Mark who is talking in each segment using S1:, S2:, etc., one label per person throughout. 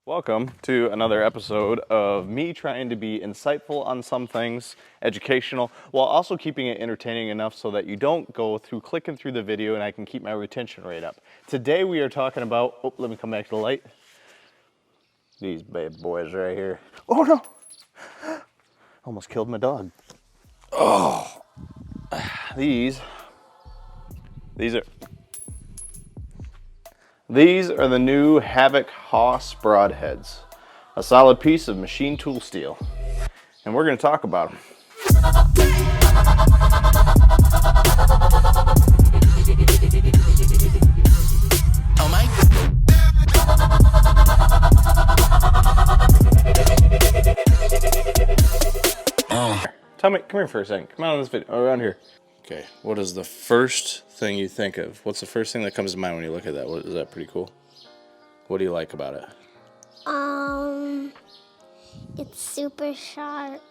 S1: Welcome to another episode of me trying to be insightful on some things, educational, while also keeping it entertaining enough so that you don't go through clicking through the video and I can keep my retention rate up. Today we are talking about, oh, let me come back to the light. These bad boys right here. Oh no! Almost killed my dog. Oh, these are the new Havok Haas Broadheads, a solid piece of machine tool steel, and we're going to talk about them.
S2: Oh my.
S1: Tell me, come here for a second. Come on this video, around here. Okay, what is the first thing you think of? What's the first thing that comes to mind when you look at that? Is that pretty cool? What do you like about it?
S3: It's super sharp.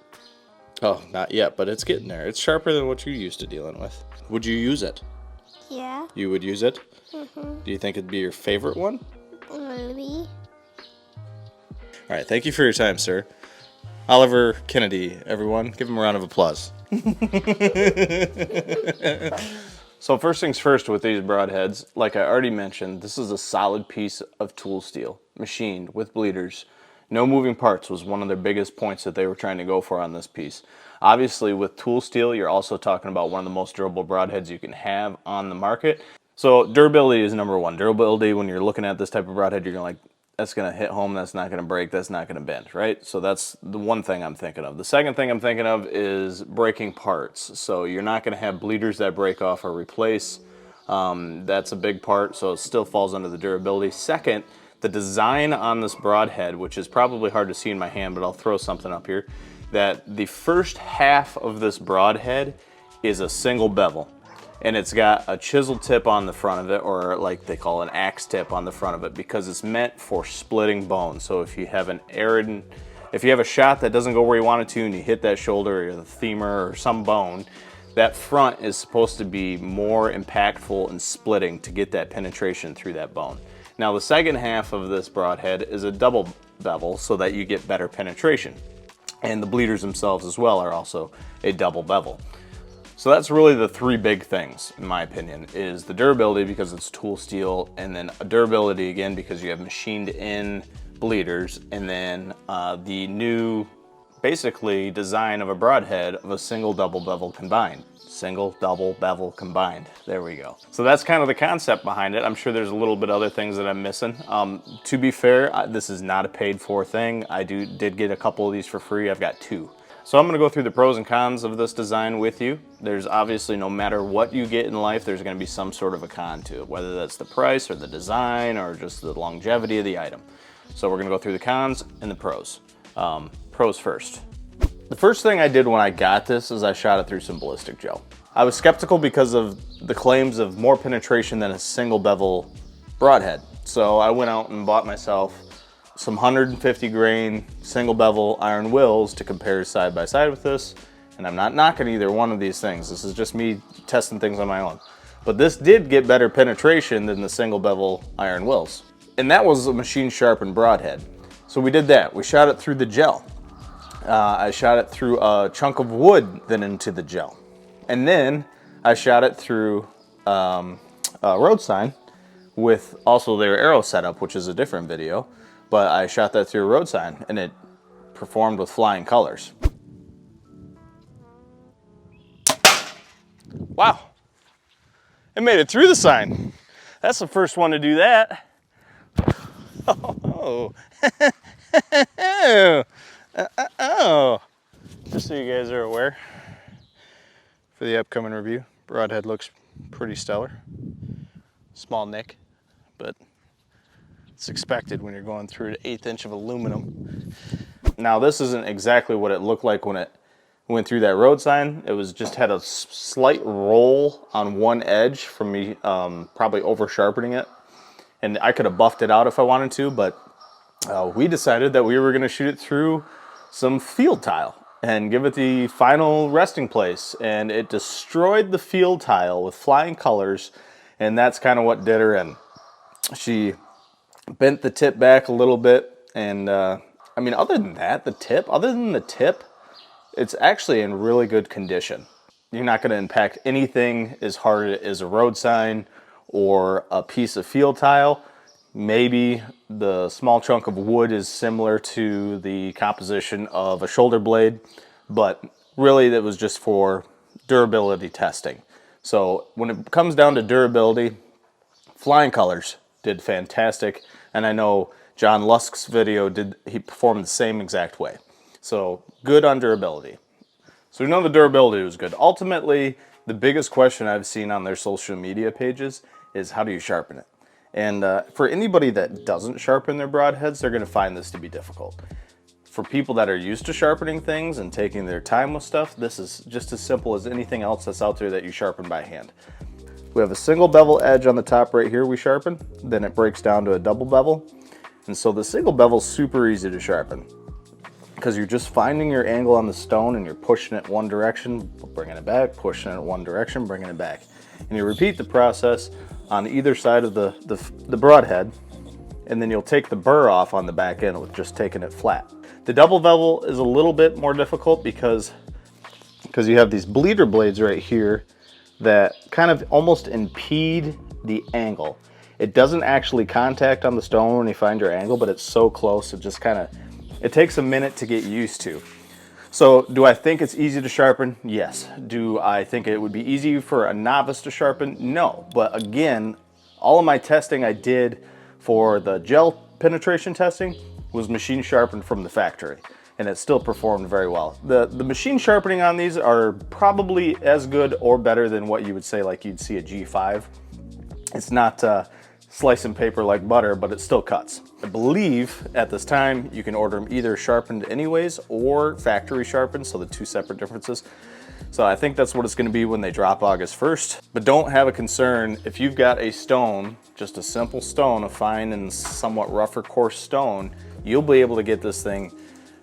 S1: Oh, not yet, but it's getting there. It's sharper than what you're used to dealing with. Would you use it?
S3: Yeah.
S1: You would use it?
S3: Mm-hmm.
S1: Do you think it'd be your favorite one?
S3: Maybe.
S1: All right, thank you for your time, sir. Oliver Kennedy, everyone. Give him a round of applause. So first things first with these broadheads, like I already mentioned, this is a solid piece of tool steel, machined with bleeders. No moving parts was one of their biggest points that they were trying to go for on this piece. Obviously with tool steel, you're also talking about one of the most durable broadheads you can have on the market. So durability is number one. Durability, when you're looking at this type of broadhead, you're going to that's going to hit home, that's not going to break, that's not going to bend, right? So that's the one thing I'm thinking of. The second thing I'm thinking of is breaking parts. So you're not going to have bleeders that break off or replace. That's a big part, so it still falls under the durability. Second, the design on this broadhead, which is probably hard to see in my hand, but I'll throw something up here, that the first half of this broadhead is a single bevel. And it's got a chisel tip on the front of it, or like they call an axe tip on the front of it, because it's meant for splitting bone. So if you have if you have a shot that doesn't go where you want it to and you hit that shoulder or the femur or some bone, that front is supposed to be more impactful in splitting to get that penetration through that bone. Now the second half of this broadhead is a double bevel so that you get better penetration. And the bleeders themselves as well are also a double bevel. So that's really the three big things, in my opinion, is the durability because it's tool steel, and then durability again because you have machined in bleeders, and then the new, basically, design of a broadhead of a single double bevel combined. Single double bevel combined. There we go. So that's kind of the concept behind it. I'm sure there's a little bit other things that I'm missing. To be fair, this is not a paid for thing. I did get a couple of these for free. I've got two. So I'm going to go through the pros and cons of this design with you. There's obviously, no matter what you get in life, there's going to be some sort of a con to it, whether that's the price or the design or just the longevity of the item. So we're going to go through the cons and the pros. Pros first. The first thing I did when I got this is I shot it through some ballistic gel. I was skeptical because of the claims of more penetration than a single bevel broadhead. So I went out and bought myself some 150 grain single bevel iron wills to compare side by side with this, and I'm not knocking either one of these things. This is just me testing things on my own. But this did get better penetration than the single bevel iron wills, and that was a machine sharpened broadhead. So we did that. We shot it through the gel. I shot it through a chunk of wood, then into the gel, and then I shot it through a road sign with also their arrow setup, which is a different video. But I shot that through a road sign, and it performed with flying colors. Wow. It made it through the sign. That's the first one to do that. Oh. Oh. Just so you guys are aware, for the upcoming review, broadhead looks pretty stellar. Small nick, but it's expected when you're going through an 1/8 inch of aluminum. Now this isn't exactly what it looked like when it went through that road sign. It was just had a slight roll on one edge from me probably over sharpening it. And I could have buffed it out if I wanted to, but we decided that we were going to shoot it through some field tile and give it the final resting place. And it destroyed the field tile with flying colors, and that's kind of what did her in. She bent the tip back a little bit And I mean, other than the tip, it's actually in really good condition. You're not going to impact anything as hard as a road sign or a piece of field tile. Maybe the small chunk of wood is similar to the composition of a shoulder blade, but really that was just for durability testing. So when it comes down to durability, Flying Colors did fantastic, and I know John Lusk's video he performed the same exact way. So good on durability. So we know the durability was good. Ultimately, the biggest question I've seen on their social media pages is how do you sharpen it? And for anybody that doesn't sharpen their broadheads, they're going to find this to be difficult. For people that are used to sharpening things and taking their time with stuff, this is just as simple as anything else that's out there that you sharpen by hand. We have a single bevel edge on the top right here we sharpen, then it breaks down to a double bevel. And so the single bevel is super easy to sharpen, because you're just finding your angle on the stone and you're pushing it one direction, bringing it back, pushing it one direction, bringing it back. And you repeat the process on either side of the broadhead, and then you'll take the burr off on the back end with just taking it flat. The double bevel is a little bit more difficult because you have these bleeder blades right here that kind of almost impede the angle. It doesn't actually contact on the stone when you find your angle, but it's so close, it takes a minute to get used to. So do I think it's easy to sharpen? Yes. Do I think it would be easy for a novice to sharpen? No. But again, all of my testing I did for the gel penetration testing was machine sharpened from the factory, and it still performed very well. The machine sharpening on these are probably as good or better than what you would say like you'd see a G5. It's not slice and paper like butter, but it still cuts. I believe at this time you can order them either sharpened anyways or factory sharpened, so the two separate differences. So I think that's what it's going to be when they drop August 1st. But don't have a concern if you've got a stone, just a simple stone, a fine and somewhat rougher coarse stone, you'll be able to get this thing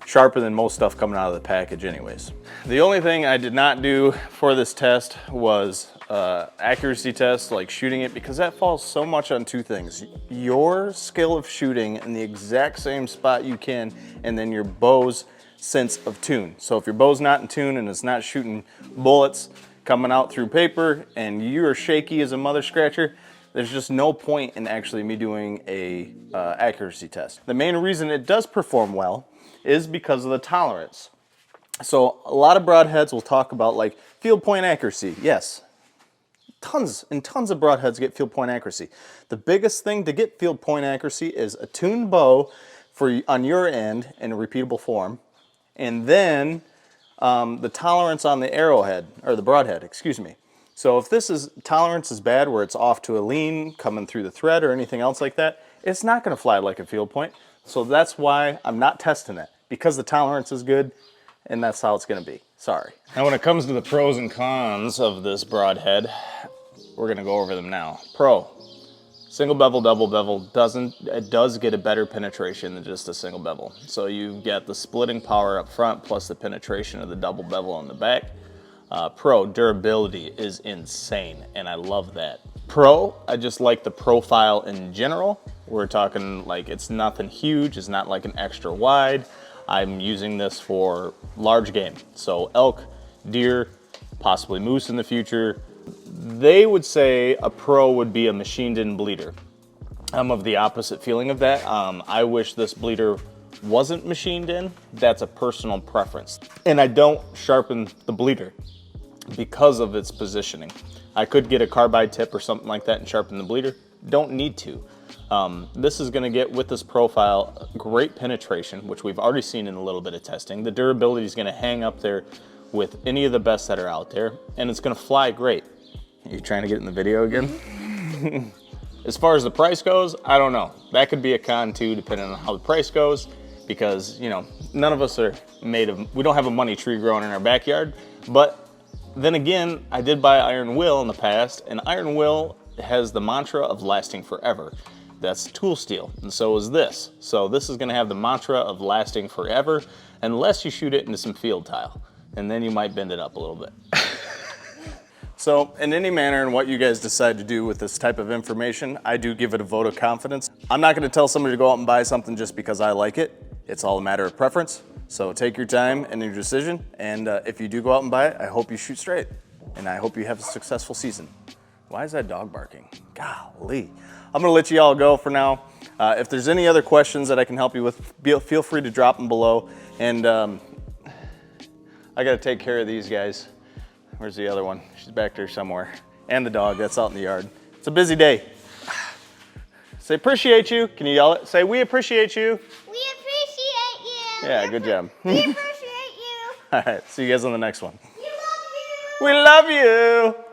S1: sharper than most stuff coming out of the package anyways. The only thing I did not do for this test was accuracy test, like shooting it, because that falls so much on two things: your skill of shooting in the exact same spot you can, and then your bow's sense of tune. So if your bow's not in tune and it's not shooting bullets coming out through paper and you're shaky as a mother scratcher, there's just no point in actually me doing a accuracy test. The main reason it does perform well is because of the tolerance. So a lot of broadheads will talk about like field point accuracy. Yes, tons and tons of broadheads get field point accuracy. The biggest thing to get field point accuracy is a tuned bow on your end in a repeatable form, and then the tolerance on the arrowhead, or the broadhead, excuse me. So if tolerance is bad, where it's off to a lean, coming through the thread or anything else like that, it's not gonna fly like a field point. So that's why I'm not testing it, because the tolerance is good, and that's how it's gonna be. Sorry. Now when it comes to the pros and cons of this broadhead, we're gonna go over them now. Pro, single bevel, double bevel does get a better penetration than just a single bevel. So you get the splitting power up front plus the penetration of the double bevel on the back. Pro, durability is insane, and I love that. Pro, I just like the profile in general. We're talking like it's nothing huge, it's not like an extra wide. I'm using this for large game, so elk, deer, possibly moose in the future. They would say a pro would be a machined-in bleeder. I'm of the opposite feeling of that. I wish this bleeder wasn't machined in. That's a personal preference. And I don't sharpen the bleeder because of its positioning. I could get a carbide tip or something like that and sharpen the bleeder. Don't need to. This is gonna get, with this profile, great penetration, which we've already seen in a little bit of testing. The durability is gonna hang up there with any of the best that are out there, and it's gonna fly great. Are you trying to get in the video again? As far as the price goes, I don't know. That could be a con too, depending on how the price goes, because, you know, none of us are we don't have a money tree growing in our backyard. But then again, I did buy iron will in the past, and iron will has the mantra of lasting forever. That's tool steel, and so is this. So this is gonna have the mantra of lasting forever, unless you shoot it into some field tile, and then you might bend it up a little bit. So in any manner in what you guys decide to do with this type of information, I do give it a vote of confidence. I'm not gonna tell somebody to go out and buy something just because I like it. It's all a matter of preference. So take your time and your decision. And if you do go out and buy it, I hope you shoot straight. And I hope you have a successful season. Why is that dog barking? Golly. I'm gonna let you all go for now. If there's any other questions that I can help you with, feel free to drop them below. And I gotta take care of these guys. Where's the other one? She's back there somewhere. And the dog that's out in the yard. It's a busy day. Say appreciate you. Can you yell it? Say we appreciate you.
S3: We appreciate you.
S1: Yeah, good job.
S3: We appreciate you.
S1: All right, see you guys on the next one.
S3: We love you.
S1: We love you.